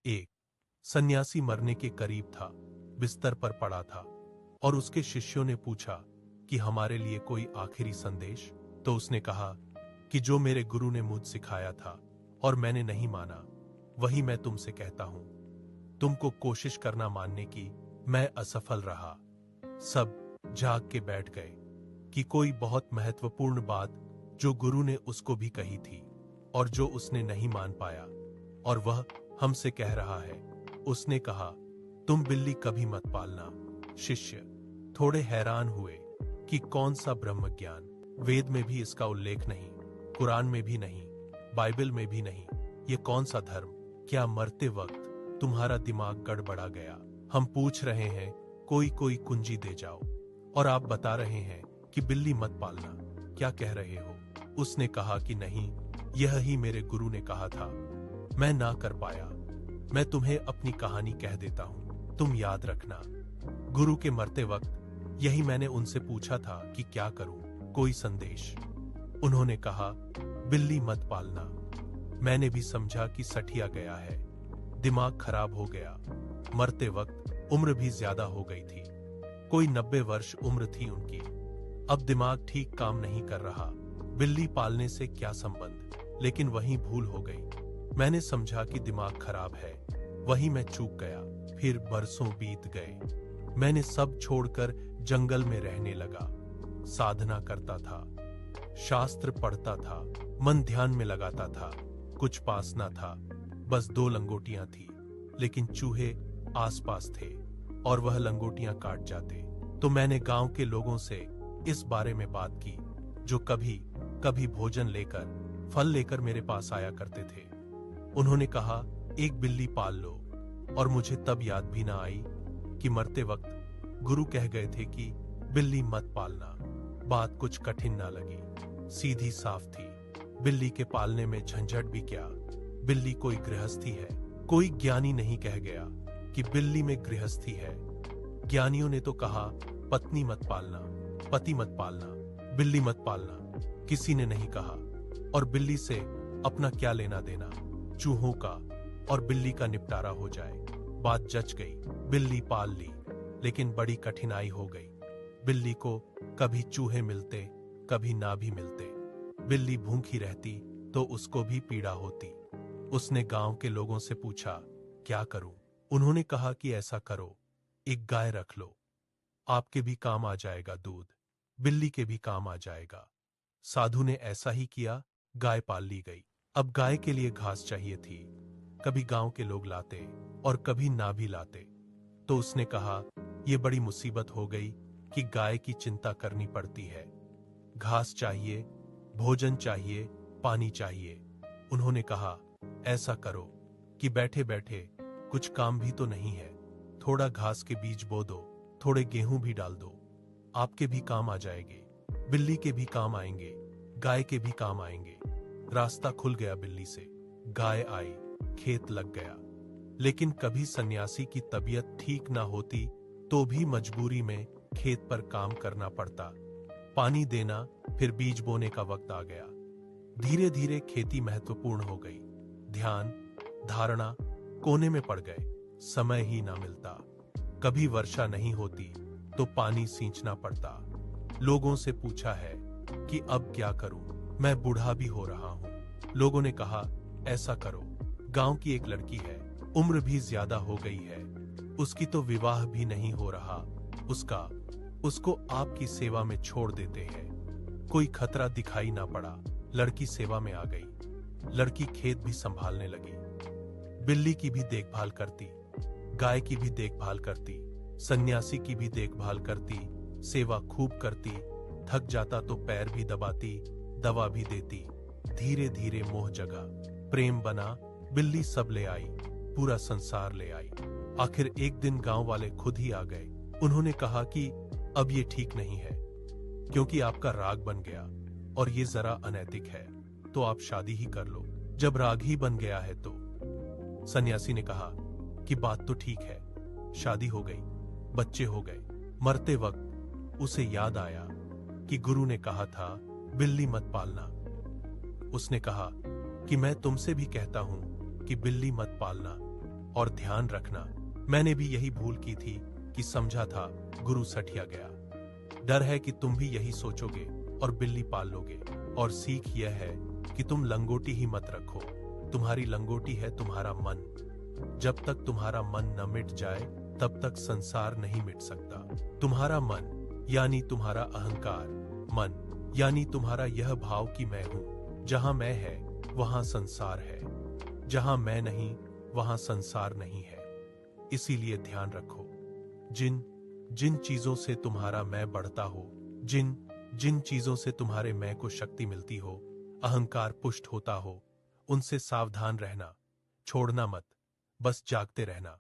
एक सन्यासी मरने के करीब था, बिस्तर पर पड़ा था और उसके शिष्यों ने पूछा कि हमारे लिए कोई आखिरी संदेश। तो उसने कहा कि जो मेरे गुरु ने मुझ सिखाया था और मैंने नहीं माना, वही मैं तुमसे कहता हूं। तुमको कोशिश करना मानने की, मैं असफल रहा। सब जाग के बैठ गए कि कोई बहुत महत्वपूर्ण बात जो गुरु ने उसको भी कही थी और जो उसने नहीं मान पाया, और वह हमसे कह रहा है। उसने कहा, तुम बिल्ली कभी मत पालना। शिष्य थोड़े हैरान हुए कि कौन सा ब्रह्म ज्ञान, वेद में भी इसका उल्लेख नहीं, कुरान में भी नहीं, बाइबल में भी नहीं। ये कौन सा धर्म? क्या मरते वक्त तुम्हारा दिमाग गड़बड़ा गया? हम पूछ रहे हैं, कोई कुंजी दे जाओ, और आप बता रहे हैं कि बिल्ली मत पालना। क्या कह रहे हो? उसने कहा कि नहीं, यह ही मेरे गुरु ने कहा था, मैं ना कर पाया। मैं तुम्हें अपनी कहानी कह देता हूं, तुम याद रखना। गुरु के मरते वक्त यही मैंने उनसे पूछा था कि क्या करूं, कोई संदेश। उन्होंने कहा, बिल्ली मत पालना। मैंने भी समझा कि सठिया गया है, दिमाग खराब हो गया। मरते वक्त उम्र भी ज्यादा हो गई थी, कोई 90 वर्ष उम्र थी उनकी। अब दिमाग ठीक काम नहीं कर रहा। बिल्ली पालने से क्या संबंध? लेकिन वहीं भूल हो गई। मैंने समझा कि दिमाग खराब है, वहीं मैं चूक गया। फिर बरसों बीत गए। मैंने सब छोड़कर जंगल में रहने लगा। साधना करता था, शास्त्र पढ़ता था, मन ध्यान में लगाता था। कुछ पास ना था, बस 2 लंगोटियां थी, लेकिन चूहे आसपास थे और वह लंगोटियां काट जाते। तो मैंने गांव के लोगों से इस बारे में बात की, जो कभी कभी भोजन लेकर, फल लेकर मेरे पास आया करते थे। उन्होंने कहा, एक बिल्ली पाल लो। और मुझे तब याद भी ना आई कि मरते वक्त गुरु कह गए थे कि बिल्ली मत पालना। बात कुछ कठिन ना लगी, सीधी साफ थी। बिल्ली के पालने में झंझट भी क्या? बिल्ली कोई गृहस्थी है। कोई ज्ञानी नहीं कह गया कि बिल्ली में गृहस्थी है। ज्ञानियों ने तो कहा, पत्नी मत पालना, पति मत पालना, बिल्ली मत पालना। किसी ने नहीं कहा, और बिल्ली से अपना क्या लेना देना? चूहों का और बिल्ली का निपटारा हो जाए। बात जच गई, बिल्ली पाल ली। लेकिन बड़ी कठिनाई हो गई। बिल्ली को कभी चूहे मिलते, कभी ना भी मिलते। बिल्ली भूखी रहती तो उसको भी पीड़ा होती। उसने गांव के लोगों से पूछा, क्या करूं? उन्होंने कहा कि ऐसा करो, एक गाय रख लो, आपके भी काम आ जाएगा दूध, बिल्ली के भी काम आ जाएगा। साधु ने ऐसा ही किया, गाय पाल ली गई। अब गाय के लिए घास चाहिए थी। कभी गांव के लोग लाते और कभी ना भी लाते। तो उसने कहा, यह बड़ी मुसीबत हो गई कि गाय की चिंता करनी पड़ती है। घास चाहिए, भोजन चाहिए, पानी चाहिए। उन्होंने कहा, ऐसा करो कि बैठे बैठे कुछ काम भी तो नहीं है, थोड़ा घास के बीज बो दो, थोड़े गेहूं भी डाल दो, आपके भी काम आ जाएंगे, बिल्ली के भी काम आएंगे, गाय के भी काम आएंगे। रास्ता खुल गया बिल्ली से। गाय आई, खेत लग गया। लेकिन कभी सन्यासी की तबीयत ठीक ना होती तो भी मजबूरी में खेत पर काम करना पड़ता। पानी देना, फिर बीज बोने का वक्त आ गया। धीरे धीरे खेती महत्वपूर्ण हो गई। ध्यान, धारणा कोने में पड़ गए। समय ही ना मिलता। कभी वर्षा नहीं होती तो पानी सींचना पड़ता। लोगों से पूछा है कि अब क्या करूं, मैं बूढ़ा भी हो रहा हूं। लोगों ने कहा, ऐसा करो, गांव की एक लड़की है, उम्र भी ज्यादा हो गई है, उसकी तो विवाह भी नहीं हो रहा, उसको आपकी सेवा में छोड़ देते हैं। कोई खतरा दिखाई ना पड़ा, लड़की सेवा में आ गई। लड़की खेत भी संभालने लगी, बिल्ली की भी देखभाल करती, गाय की भी देखभाल करती, सन्यासी की भी देखभाल करती, सेवा खूब करती। थक जाता तो पैर भी दबाती, दवा भी देती। धीरे धीरे मोह जगा, प्रेम बना, बिल्ली सब ले आई, पूरा संसार ले आई। आखिर एक दिन गांव वाले खुद ही आ गए। उन्होंने कहा कि अब ये ठीक नहीं है, क्योंकि आपका राग बन गया और ये जरा अनैतिक है, तो आप शादी ही कर लो। जब राग ही बन गया है तो। सन्यासी ने कहा कि बात तो ठीक है। शादी हो गई, बच्चे हो गए। मरते वक्त उसे याद आया कि गुरु ने कहा था, बिल्ली मत पालना। उसने कहा कि मैं तुमसे भी कहता हूं कि बिल्ली मत पालना। और ध्यान रखना, मैंने भी यही भूल की थी कि समझा था गुरु सठिया गया। डर है कि तुम भी यही सोचोगे और बिल्ली पाल लोगे। और सीख यह है कि तुम लंगोटी ही मत रखो, तुम्हारी लंगोटी है तुम्हारा मन। जब तक तुम्हारा मन न मिट जाए तब तक संसार नहीं मिट सकता। तुम्हारा मन यानी तुम्हारा अहंकार, मन यानी तुम्हारा यह भाव कि मैं हूं। जहां मैं है वहां संसार है, जहां मैं नहीं वहां संसार नहीं है। इसीलिए ध्यान रखो, जिन जिन चीजों से तुम्हारा मैं बढ़ता हो, जिन जिन चीजों से तुम्हारे मैं को शक्ति मिलती हो, अहंकार पुष्ट होता हो, उनसे सावधान रहना, छोड़ना मत, बस जागते रहना।